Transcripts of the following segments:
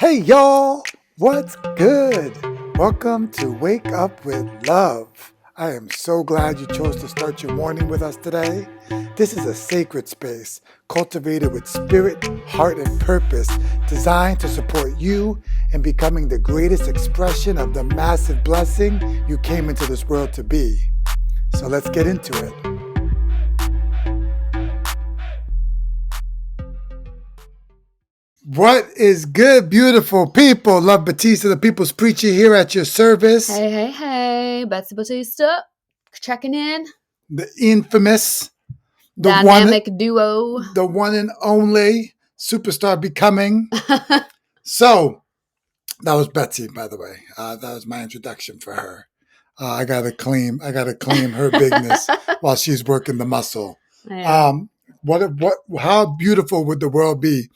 Hey y'all, what's good? Welcome to Wake Up with Love. I am so glad you chose to start your morning with us today. This is a sacred space cultivated with spirit, heart, and purpose, designed to support you in becoming the greatest expression of the massive blessing you came into this world to be. So let's get into it. What is good, beautiful people? Love Batista, the People's Preacher, here at your service. Hey, Betsy Batista, checking in. The infamous, Dynamic duo. the one and only superstar becoming. So, that was Betsy, by the way. That was my introduction for her. I gotta claim her bigness while she's working the muscle. Yeah. How beautiful would the world be?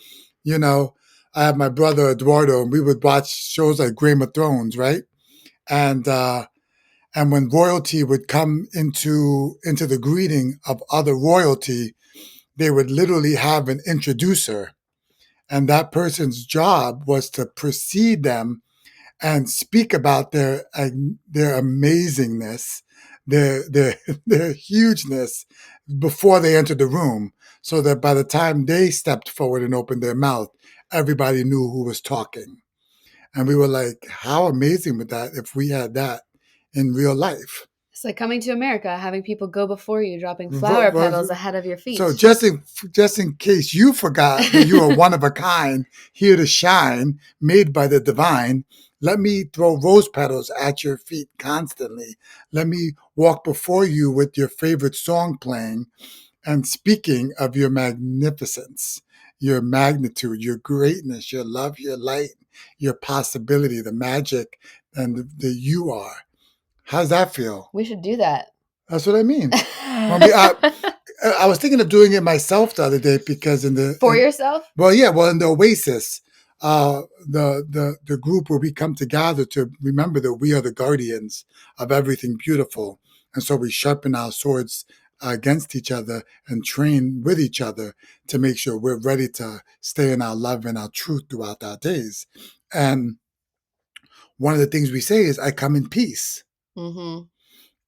You know, I have my brother Eduardo, and we would watch shows like Game of Thrones, right? And when royalty would come into the greeting of other royalty, they would literally have an introducer, and that person's job was to precede them and speak about their amazingness, their hugeness before they entered the room, so that by the time they stepped forward and opened their mouth, everybody knew who was talking. And we were like, how amazing would that if we had that in real life? It's like coming to America, having people go before you, dropping flower petals ahead of your feet. So just in case you forgot that you are one of a kind, here to shine, made by the divine, let me throw rose petals at your feet constantly. Let me walk before you with your favorite song playing and speaking of your magnificence, your magnitude, your greatness, your love, your light, your possibility, the magic, and the you are. How's that feel? We should do that. That's what I mean. I was thinking of doing it myself the other day because yourself? Well, yeah. Well, in the Oasis, the group where we come together to remember that we are the guardians of everything beautiful, and so we sharpen our swords against each other and train with each other to make sure we're ready to stay in our love and our truth throughout our days. And one of the things we say is, "I come in peace." Mm-hmm.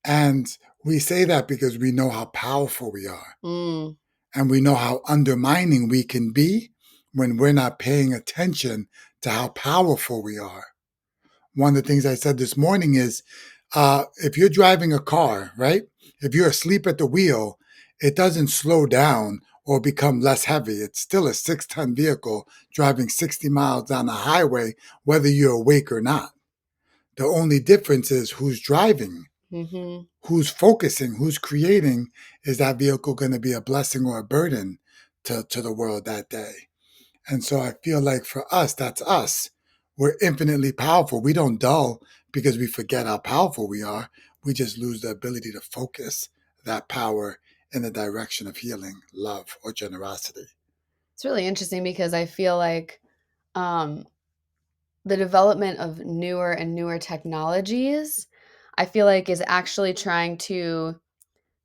And we say that because we know how powerful we are. Mm. And we know how undermining we can be when we're not paying attention to how powerful we are. One of the things I said this morning is, if you're driving a car, right? If you're asleep at the wheel, it doesn't slow down or become less heavy. It's still a 6-ton vehicle driving 60 miles down the highway, whether you're awake or not. The only difference is who's driving. Mm-hmm. Who's focusing, who's creating. Is that vehicle going to be a blessing or a burden to the world that day? And so I feel like for us, that's us. We're infinitely powerful. We don't dull because we forget how powerful we are. We just lose the ability to focus that power in the direction of healing, love, or generosity. It's really interesting because I feel like the development of newer and newer technologies, I feel like, is actually trying to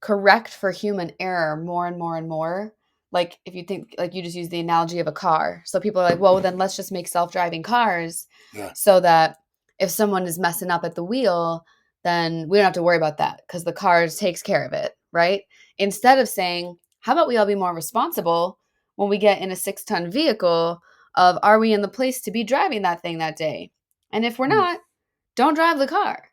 correct for human error more and more and more. Like, if you think, like, you just use the analogy of a car. So people are like, well, then let's just make self-driving cars so that if someone is messing up at the wheel, then we don't have to worry about that because the car takes care of it, right? Instead of saying, how about we all be more responsible when we get in a 6-ton vehicle of, are we in the place to be driving that thing that day? And if we're not, don't drive the car.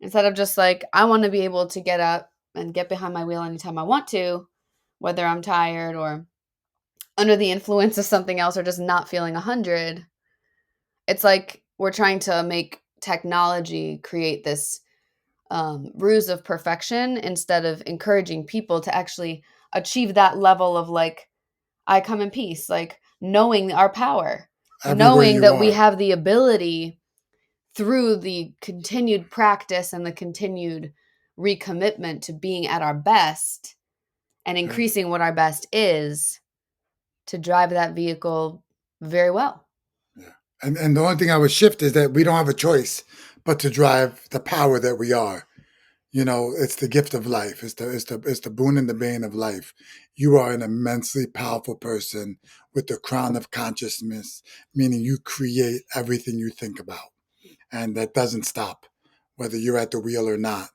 Instead of just like, I want to be able to get up and get behind my wheel anytime I want to, whether I'm tired or under the influence of something else or just not feeling 100. It's like we're trying to make technology create this ruse of perfection instead of encouraging people to actually achieve that level of, like, I come in peace, like knowing our power, knowing that we have the ability through the continued practice and the continued recommitment to being at our best and increasing what our best is to drive that vehicle very well. Yeah. And the only thing I would shift is that we don't have a choice but to drive the power that we are. It's the gift of life. It's the boon and the bane of life. You are an immensely powerful person with the crown of consciousness, meaning you create everything you think about, and that doesn't stop, whether you're at the wheel or not.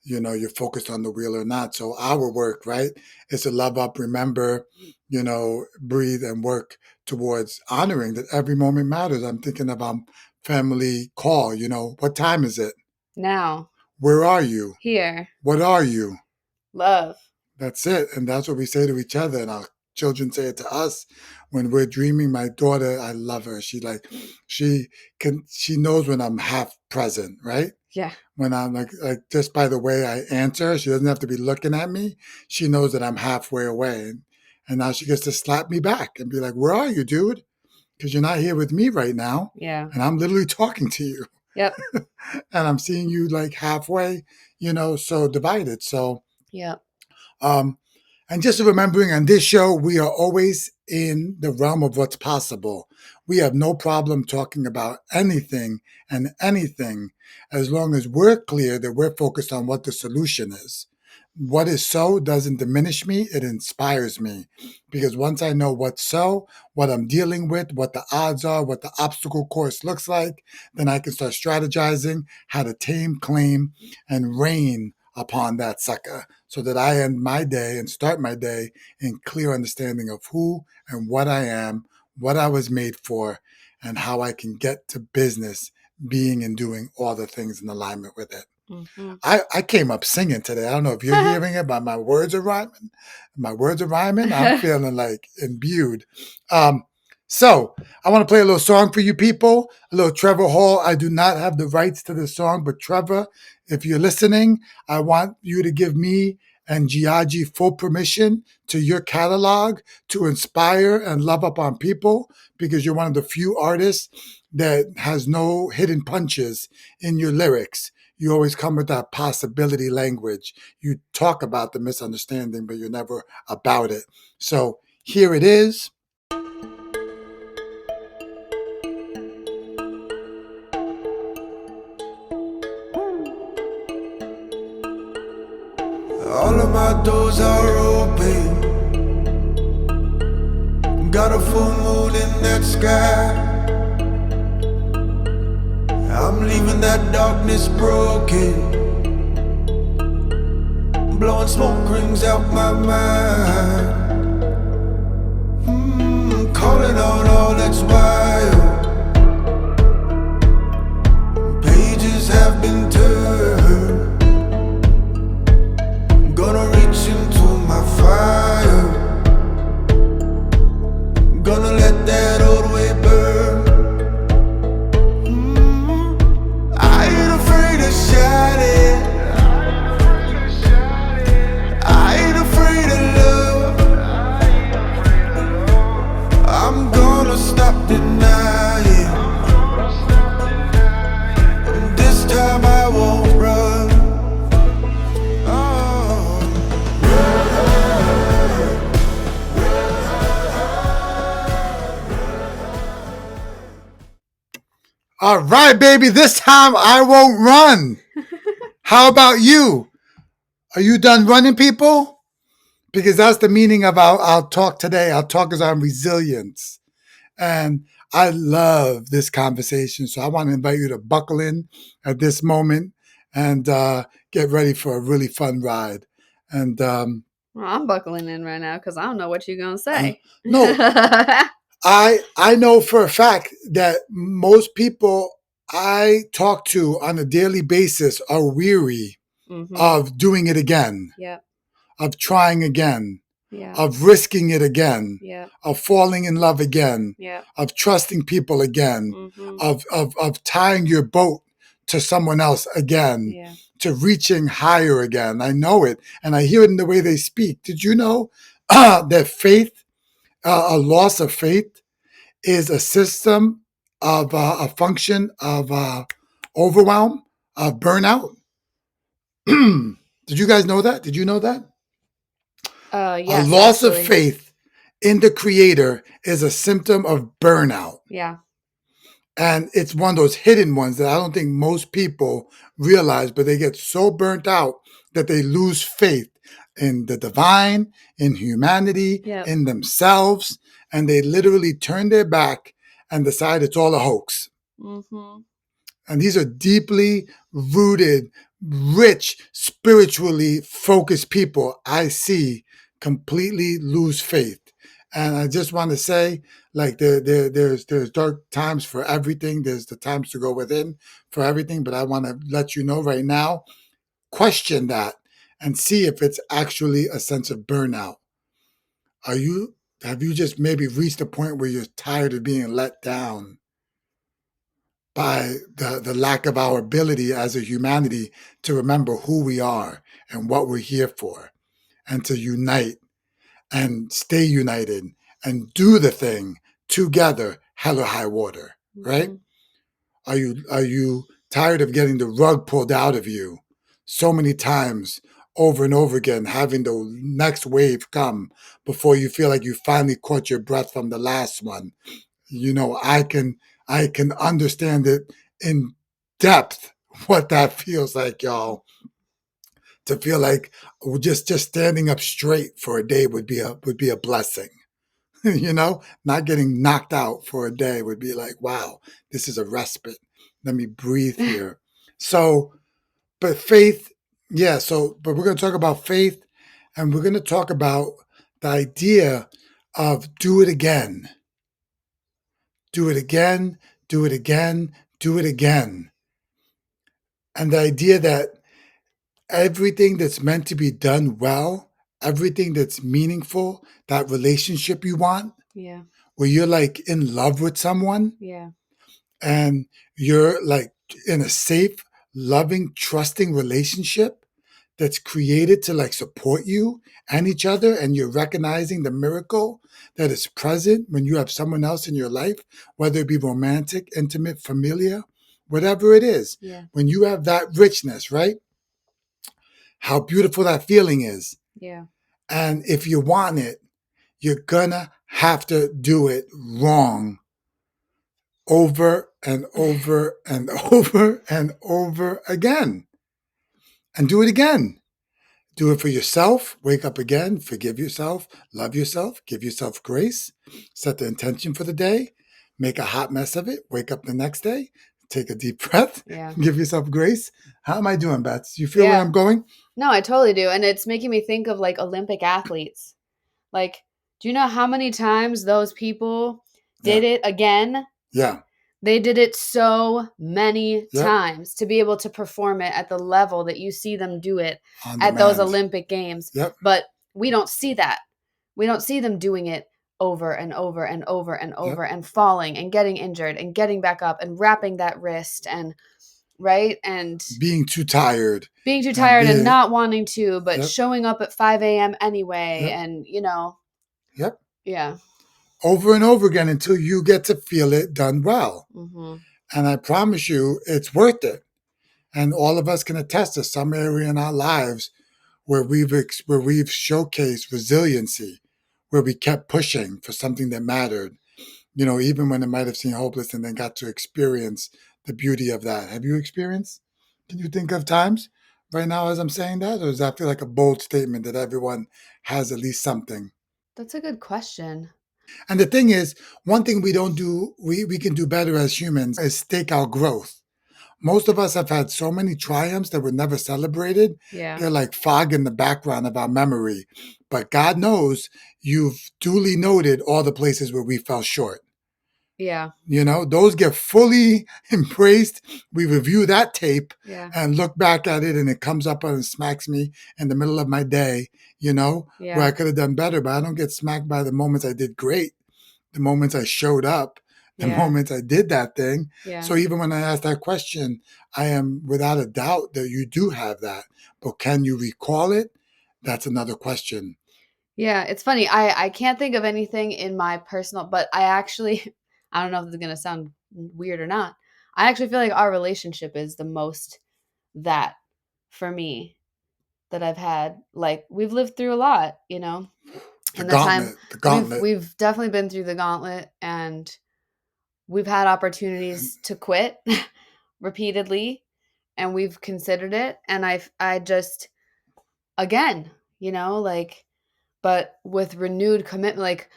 You're focused on the wheel or not. So our work, right, is to love up, remember, breathe and work towards honoring that every moment matters. I'm thinking about family call. What time is it? Now, Where are you? here, What are you? love. That's it. And that's what we say to each other. And our children say it to us when we're dreaming. My daughter, I love her. She knows when I'm half present, right? Yeah. When I'm like just by the way I answer, she doesn't have to be looking at me. She knows that I'm halfway away. And now she gets to slap me back and be like, where are you, dude? Because you're not here with me right now. Yeah. And I'm literally talking to you. Yep. And I'm seeing you like halfway, so divided. So, Yep. um, and just remembering on this show, we are always in the realm of what's possible. We have no problem talking about anything and anything as long as we're clear that we're focused on what the solution is. What is so doesn't diminish me, it inspires me. Because once I know what's so, what I'm dealing with, what the odds are, what the obstacle course looks like, then I can start strategizing how to tame, claim, and reign upon that sucker so that I end my day and start my day in clear understanding of who and what I am, what I was made for, and how I can get to business being and doing all the things in alignment with it. Mm-hmm. I came up singing today. I don't know if you're hearing it, but my words are rhyming. I'm feeling like imbued. So I want to play a little song for you people, a little Trevor Hall. I do not have the rights to the song, but Trevor, if you're listening, I want you to give me and Giagi full permission to your catalog to inspire and love up on people, because you're one of the few artists that has no hidden punches in your lyrics. You always come with that possibility language. You talk about the misunderstanding, but you're never about it. So here it is. All of my doors are open. Got a full moon in that sky. I'm leaving that darkness broken. Blowing smoke rings out my mind. Calling out all that's wild. Pages have been turned. Gonna reach into my fire. Gonna let that old way burn. I ain't afraid of shining. I ain't afraid of love. I'm gonna stop denying. And this time I won't run. All right, baby, this time I won't run. How about you? Are you done running, people? Because that's the meaning of our talk today. Our talk is on resilience. And I love this conversation. So I want to invite you to buckle in at this moment and get ready for a really fun ride. And Well, I'm buckling in right now because I don't know what you're gonna say. no, I know for a fact that most people I talk to on a daily basis are weary of doing it again, Yep. of trying again, Yeah. of risking it again, Yep. of falling in love again, Yep. of trusting people again, Mm-hmm. of tying your boat to someone else again, Yeah. to reaching higher again. I know it, and I hear it in the way they speak. Did you know that faith, a loss of faith, is a system of a function of overwhelm, of burnout? Did you guys know that? Did you know that? A Yes, loss of actually. faith in the creator is a symptom of burnout. Yeah. And it's one of those hidden ones that I don't think most people realize, but they get so burnt out that they lose faith in the divine, in humanity, Yep. in themselves, and they literally turn their back and decide it's all a hoax. Mm-hmm. And these are deeply rooted, rich, spiritually focused people I see completely lose faith. And I just want to say, like, there's dark times for everything. There's the times to go within for everything. But I want to let you know right now, question that and see if it's actually a sense of burnout. Are you, have you just maybe reached a point where you're tired of being let down by the lack of our ability as a humanity to remember who we are and what we're here for, and to unite and stay united and do the thing together, hell or high water, right? Mm-hmm. Are you tired of getting the rug pulled out of you so many times over and over again, having the next wave come before you feel like you finally caught your breath from the last one? You know, I can understand it in depth what that feels like, y'all. To feel like just standing up straight for a day would be a blessing. You know, not getting knocked out for a day would be like, wow, this is a respite. Let me breathe here. So, but faith, yeah, but we're going to talk about faith, and we're going to talk about the idea of do it again. Do it again, do it again, do it again. And the idea that everything that's meant to be done well, everything that's meaningful, that relationship you want, Yeah. where you're like in love with someone Yeah. and you're like in a safe, loving, trusting relationship that's created to like support you and each other, and you're recognizing the miracle that is present when you have someone else in your life, whether it be romantic, intimate, familiar, whatever it is. Yeah. When you have that richness, right? How beautiful that feeling is. Yeah. And if you want it, you're gonna have to do it wrong over and over and over and over again. And do it again. Do it for yourself. Wake up again. Forgive yourself. Love yourself. Give yourself grace. Set the intention for the day. Make a hot mess of it. Wake up the next day. Take a deep breath. Yeah. Give yourself grace. How am I doing, Bets? You feel where Yeah. I'm going? No, I totally do. And it's making me think of like Olympic athletes. Like, do you know how many times those people did Yeah. it again? Yeah. They did it so many Yep. times to be able to perform it at the level that you see them do it On at those demand. Olympic Games. Yep. But we don't see that. We don't see them doing it over and over and over and over Yep. and falling and getting injured and getting back up and wrapping that wrist and right and Being too tired. being too And tired and being, not wanting to, but yep. showing up at 5 a.m. anyway. Yep. And, Yep. yeah. Over and over again until you get to feel it done well. Mm-hmm. And I promise you, it's worth it. And all of us can attest to some area in our lives where we've showcased resiliency, where we kept pushing for something that mattered. You know, even when it might have seemed hopeless, and then got to experience the beauty of that. Have you experienced? Can you think of times right now as I'm saying that, or does that feel like a bold statement that everyone has at least something? That's a good question. And the thing is, one thing we don't do, we can do better as humans is stake our growth. Most of us have had so many triumphs that were never celebrated. Yeah. They're like fog in the background of our memory. But God knows you've duly noted all the places where we fell short. Yeah. You know, those get fully embraced. We review that tape Yeah. and look back at it, and it comes up and smacks me in the middle of my day, where I Yeah. could have done better, but I don't get smacked by the moments I did great, the moments I showed up, the Yeah. moments I did that thing. Yeah. So even when I ask that question, I am without a doubt that you do have that. But can you recall it? That's another question. Yeah. It's funny. I can't think of anything in my personal, but I actually, I don't know if this is going to sound weird or not. I actually feel like our relationship is the most that for me that I've had. Like we've lived through a lot, The and the time gauntlet, the gauntlet. we've definitely been through the gauntlet, and we've had opportunities to quit repeatedly, and we've considered it. And I just, again, like, but with renewed commitment, like,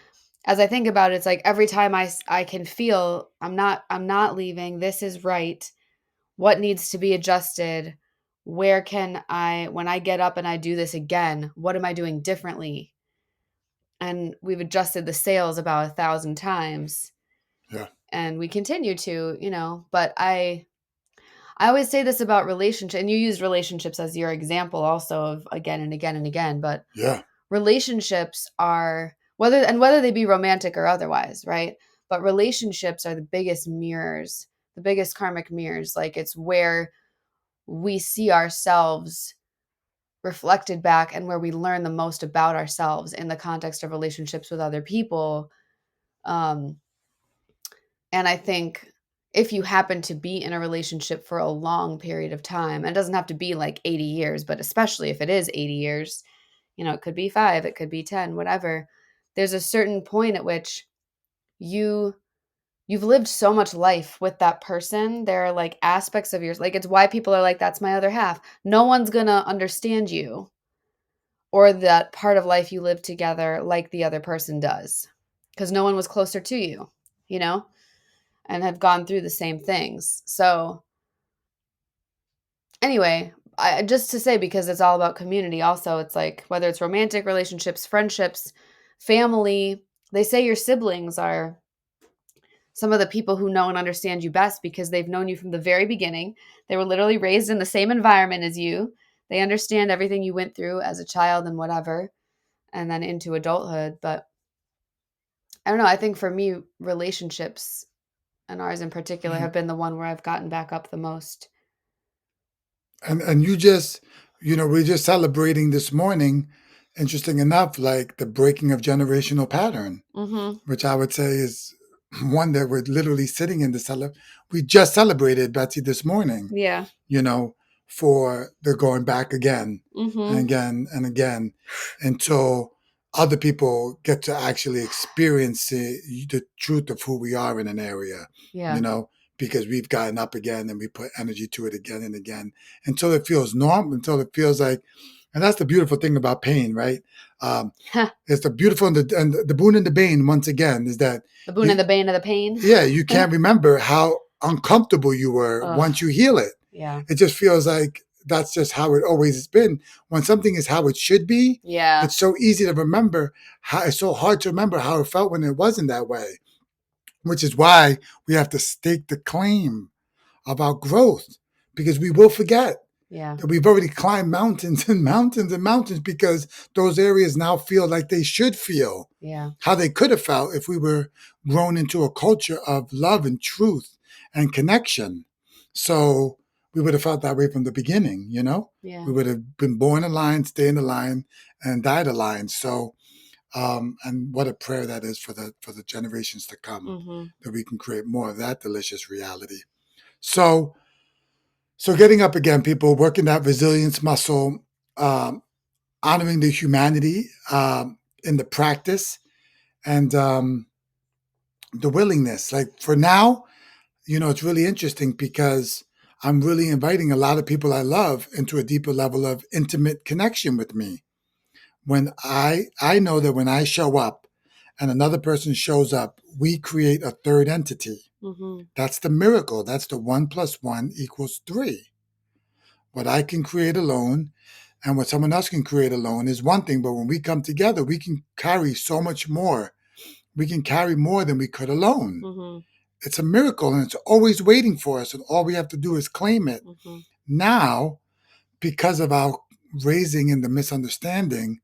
as I think about it, it's like every time I can feel I'm not leaving. This is right. What needs to be adjusted? Where can when I get up and I do this again, what am I doing differently? And we've adjusted the sails about 1,000 times, Yeah. and we continue to, but I always say this about relationship, and you used relationships as your example also of again and again and again, but Yeah. relationships are whether they be romantic or otherwise, right? But relationships are the biggest mirrors, the biggest karmic mirrors. Like, it's where we see ourselves reflected back and where we learn the most about ourselves in the context of relationships with other people. Um, and I think if you happen to be in a relationship for a long period of time, and it doesn't have to be like 80 years, but especially if it is 80 years, it could be 5, it could be 10, whatever. There's a certain point at which you've lived so much life with that person. There are like aspects of yours, like, it's why people are like, that's my other half. No one's gonna understand you or that part of life you live together like the other person does, because no one was closer to you, you know, and have gone through the same things. So anyway, just to say, because it's all about community also, it's like whether it's romantic relationships, friendships, family, they say your siblings are some of the people who know and understand you best because they've known you from the very beginning. They were literally raised in the same environment as you. They understand everything you went through as a child and whatever, and then into adulthood. But I don't know. I think for me, relationships, and ours in particular, Mhm. have been the one where I've gotten back up the most. And you just, we're just celebrating this morning, interesting enough, like the breaking of generational pattern, Mm-hmm. which I would say is one that we're literally sitting in we just celebrated, Betsy, this morning, Yeah. you know, for the going back again and Mm-hmm. again and again until other people get to actually experience the truth of who we are in an area, Yeah. you know, because we've gotten up again and we put energy to it again and again until it feels normal, until it feels like, and that's the beautiful thing about pain, right? Um, it's the beautiful and the boon and the bane, once again, is that The boon you, and the bane of the pain. yeah, you can't remember how uncomfortable you were Ugh. once you heal it. Yeah. It just feels like that's just how it always has been. When something is how it should be, Yeah. it's so easy to remember how it's so hard to remember how it felt when it wasn't that way, which is why we have to stake the claim of our growth because we will forget Yeah. that we've already climbed mountains and mountains and mountains because those areas now feel like they should feel Yeah. how they could have felt if we were grown into a culture of love and truth and connection. So we would have felt that way from the beginning, Yeah. We would have been born aligned, stay in the line, and died aligned. So, and what a prayer that is for the generations to come, Mm-hmm. that we can create more of that delicious reality. So, so getting up again, people, working that resilience muscle, um, honoring the humanity in the practice, and the willingness. Like for now, it's really interesting because I'm really inviting a lot of people I love into a deeper level of intimate connection with me. When I know that when I show up and another person shows up, we create a third entity. Mm-hmm. That's the miracle. That's the 1 + 1 = 3. What I can create alone and what someone else can create alone is one thing, but when we come together, we can carry so much more. We can carry more than we could alone. Mm-hmm. It's a miracle and it's always waiting for us, and all we have to do is claim it. Mm-hmm. Now, because of our raising in the misunderstanding,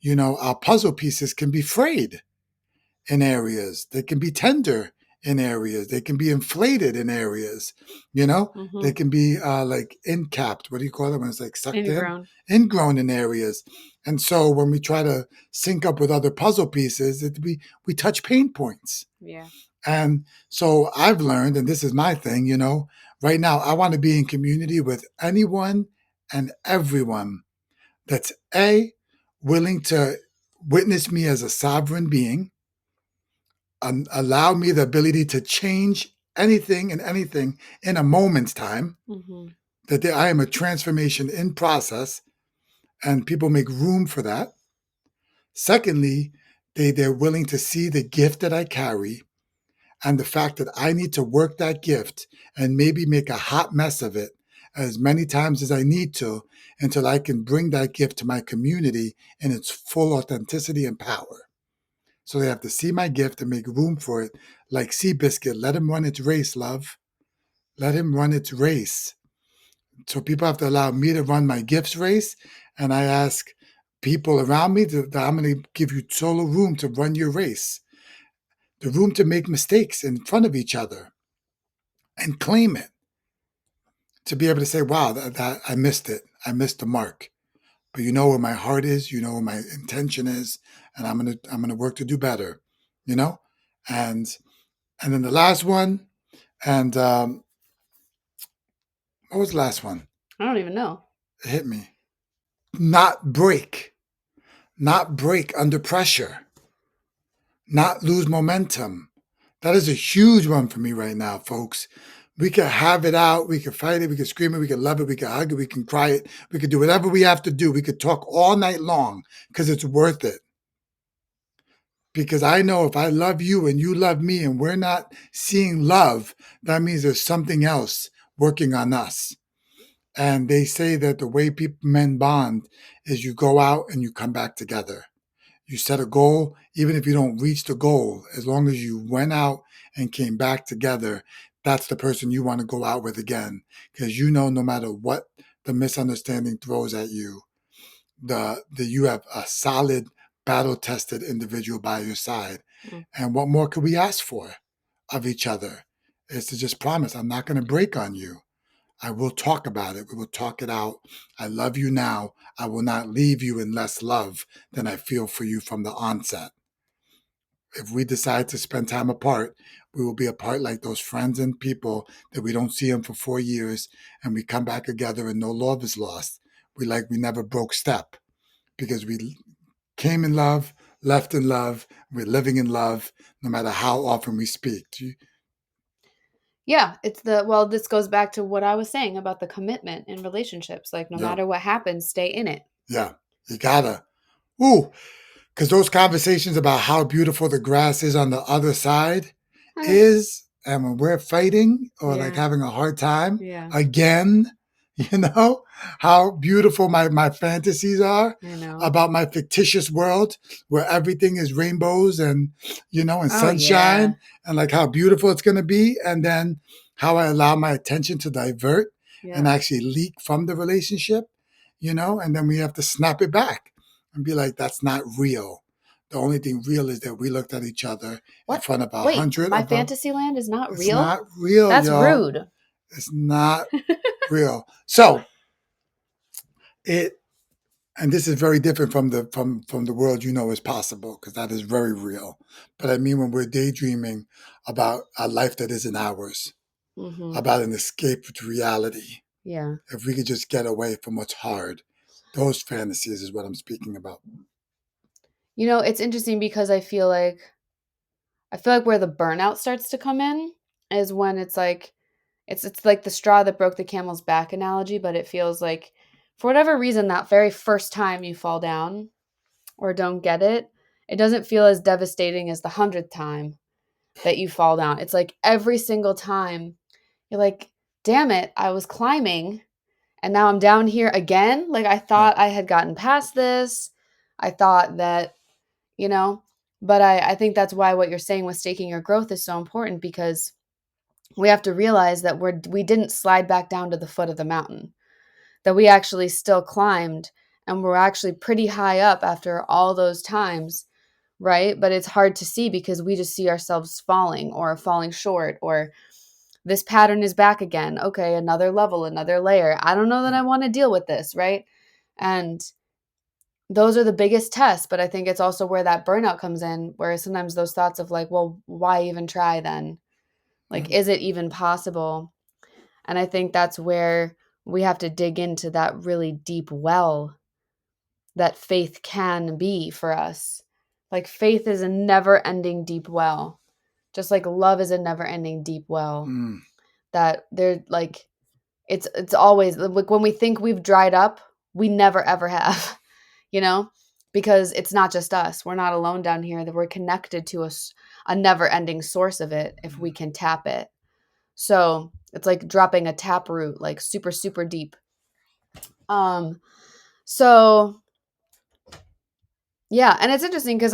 our puzzle pieces can be frayed in areas. They can be tender in areas. They can be inflated in areas. Mm-hmm. They can be like incapped. What do you call it when it's like sucked in? Ingrown. Ingrown in areas. And so when we try to sync up with other puzzle pieces, we touch pain points. Yeah. And so I've learned, and this is my thing, right now I want to be in community with anyone and everyone that's willing to witness me as a sovereign being, allow me the ability to change anything and anything in a moment's time, that I am a transformation in process, and people make room for that. Secondly, they're willing to see the gift that I carry and the fact that I need to work that gift and maybe make a hot mess of it as many times as I need to until I can bring that gift to my community in its full authenticity and power. So they have to see my gift and make room for it. Like Seabiscuit, let him run its race, love. Let him run its race. So people have to allow me to run my gifts race. And I ask people around me that I'm going to give you total room to run your race, the room to make mistakes in front of each other and claim it, to be able to say, wow, that I missed it. I missed the mark. But you know where my heart is, you know where my intention is, and I'm gonna work to do better, you know? And then the last one, and what was the last one? I don't even know. It hit me. Not break under pressure, not lose momentum. That is a huge one for me right now, folks. We could have it out. We could fight it. We could scream it. We could love it. We could hug it. We can cry it. We could do whatever we have to do. We could talk all night long because it's worth it. Because I know if I love you and you love me and we're not seeing love, that means there's something else working on us. And they say that the way men bond is you go out and you come back together. You set a goal, even if you don't reach the goal, as long as you went out and came back together, that's the person you want to go out with again. Because you know, no matter what the misunderstanding throws at you, you have a solid, battle-tested individual by your side. And what more could we ask for of each other? Is to just promise, I'm not going to break on you. I will talk about it. We will talk it out. I love you now. I will not leave you in less love than I feel for you from the onset. If we decide to spend time apart, we will be apart like those friends and people that we don't see them for 4 years and we come back together and no love is lost. We never broke step because we came in love, left in love, we're living in love, no matter how often we speak. Yeah, this goes back to what I was saying about the commitment in relationships. Like, no matter what happens, stay in it. Yeah, you gotta. Ooh, because those conversations about how beautiful the grass is on the other side is, and when we're fighting or like having a hard time again, you know, how beautiful my fantasies are about my fictitious world where everything is rainbows and, and sunshine and like how beautiful it's going to be. And then how I allow my attention to divert and actually leak from the relationship, and then we have to snap it back and be like, that's not real. The only thing real is that we looked at each other in front of 100. My fantasy land is not real? It's not real, That's y'all. rude. It's not real. So and this is very different from the world is possible, because that is very real. But I mean, when we're daydreaming about a life that isn't ours, about an escape to reality. Yeah. If we could just get away from what's hard, those fantasies is what I'm speaking about. It's interesting because I feel like where the burnout starts to come in is when it's like it's like the straw that broke the camel's back analogy, but it feels like for whatever reason that very first time you fall down or don't get it, it doesn't feel as devastating as the 100th time that you fall down. It's like every single time you're like, damn it, I was climbing and now I'm down here again. Like, I thought I had gotten past this. I thought that, but I think that's why what you're saying with staking your growth is so important, because we have to realize that we didn't slide back down to the foot of the mountain, that we actually still climbed and we're actually pretty high up after all those times, right? But it's hard to see because we just see ourselves falling or falling short, or this pattern is back again. Okay, another level, another layer. I don't know that I want to deal with this, right? And those are the biggest tests, but I think it's also where that burnout comes in, where sometimes those thoughts of like, well, why even try then? Like, is it even possible? And I think that's where we have to dig into that really deep well that faith can be for us. Like, faith is a never-ending deep well. Just like love is a never-ending deep well Mm. that they're like, it's always like when we think we've dried up, we never ever have, because it's not just us. We're not alone down here, that we're connected to a never-ending source of it if we can tap it. So it's like dropping a tap root, like super, super deep. So yeah, and it's interesting because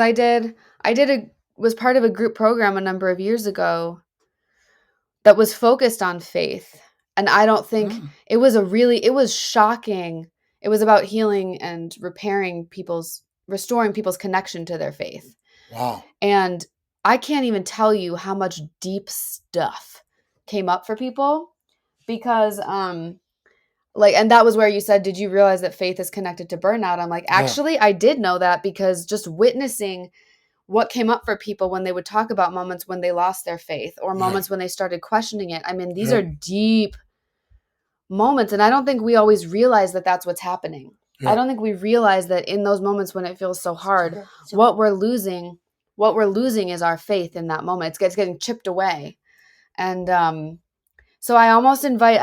was part of a group program a number of years ago that was focused on faith. And I don't think it was shocking. It was about healing and restoring people's connection to their faith. Wow. And I can't even tell you how much deep stuff came up for people because, and that was where you said, did you realize that faith is connected to burnout? I'm like, actually, I did know that because just witnessing what came up for people when they would talk about moments when they lost their faith or moments when they started questioning it. I mean, these are deep moments. And I don't think we always realize that that's what's happening. I don't think we realize that in those moments when it feels so hard, what we're losing is our faith in that moment. It's getting chipped away. And so I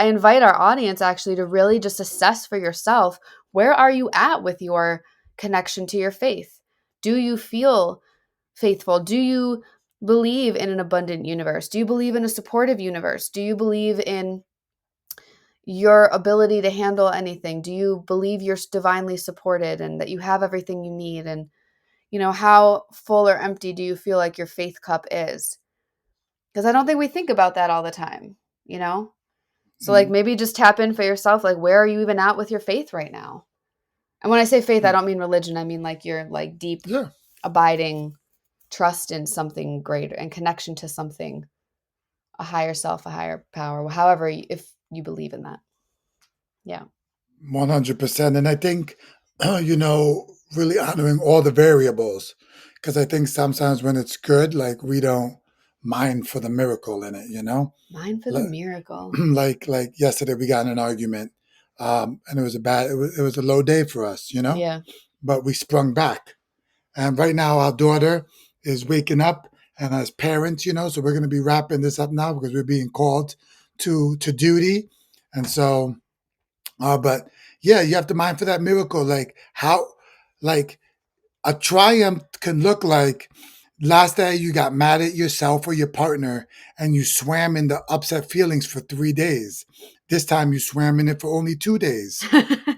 invite our audience actually to really just assess for yourself, where are you at with your connection to your faith? Do you feel faithful? Do you believe in an abundant universe? Do you believe in a supportive universe? Do you believe in your ability to handle anything? Do you believe you're divinely supported and that you have everything you need? And, how full or empty do you feel like your faith cup is? Because I don't think we think about that all the time, So like maybe just tap in for yourself. Like, where are you even at with your faith right now? And when I say faith, I don't mean religion. I mean like your like deep, abiding trust in something greater and connection to something, a higher self, a higher power, however, if you believe in that. Yeah. 100%. And I think, really honoring all the variables, because I think sometimes when it's good, like we don't mind for the miracle in it, Mind for the miracle. Like yesterday we got in an argument, and it was a low day for us, Yeah. But we sprung back. And right now our daughter is waking up, and as parents, so we're going to be wrapping this up now because we're being called to duty. And so, but yeah, you have to mind for that miracle. Like like a triumph can look like last day you got mad at yourself or your partner and you swam in the upset feelings for 3 days. This time you swam in it for only 2 days.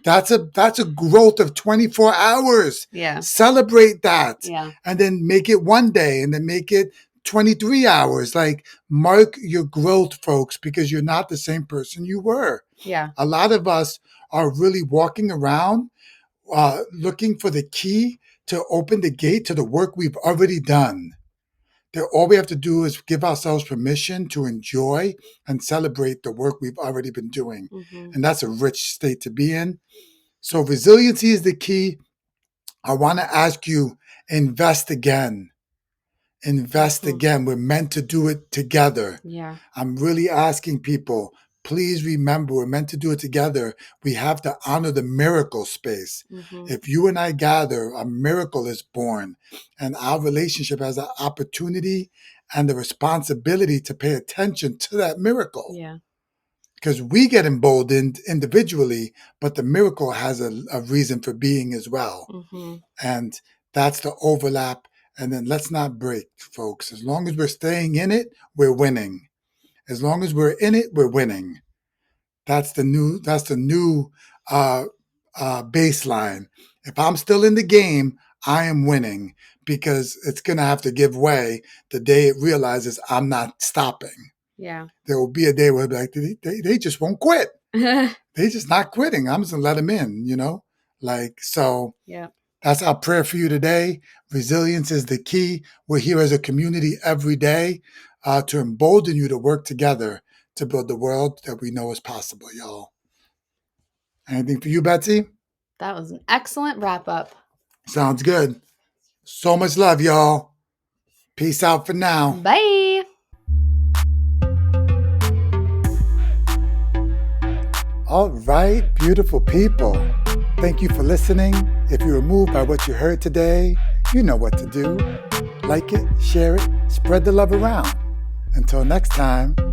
That's a growth of 24 hours. Yeah. Celebrate that. Yeah. And then make it 1 day and then make it 23 hours. Like, mark your growth, folks, because you're not the same person you were. Yeah. A lot of us are really walking around looking for the key to open the gate to the work we've already done. All we have to do is give ourselves permission to enjoy and celebrate the work we've already been doing. Mm-hmm. And that's a rich state to be in. So resiliency is the key. I want to ask you, invest again. Invest again. We're meant to do it together. Yeah. I'm really asking people, please remember, we're meant to do it together. We have to honor the miracle space. Mm-hmm. If you and I gather, a miracle is born, and our relationship has an opportunity and the responsibility to pay attention to that miracle. Yeah. Because we get emboldened individually, but the miracle has a reason for being as well. Mm-hmm. And that's the overlap. And then let's not break, folks. As long as we're staying in it, we're winning. As long as we're in it, we're winning. That's the new baseline. If I'm still in the game, I am winning, because it's going to have to give way the day it realizes I'm not stopping. Yeah. There will be a day where it'll be like, they just won't quit. They just not quitting. I'm just going to let them in, so. Yeah. That's our prayer for you today. Resilience is the key. We're here as a community every day to embolden you to work together to build the world that we know is possible, y'all. Anything for you, Betsy? That was an excellent wrap up. Sounds good. So much love, y'all. Peace out for now. Bye. All right, beautiful people. Thank you for listening. If you were moved by what you heard today, you know what to do. Like it, share it, spread the love around. Until next time.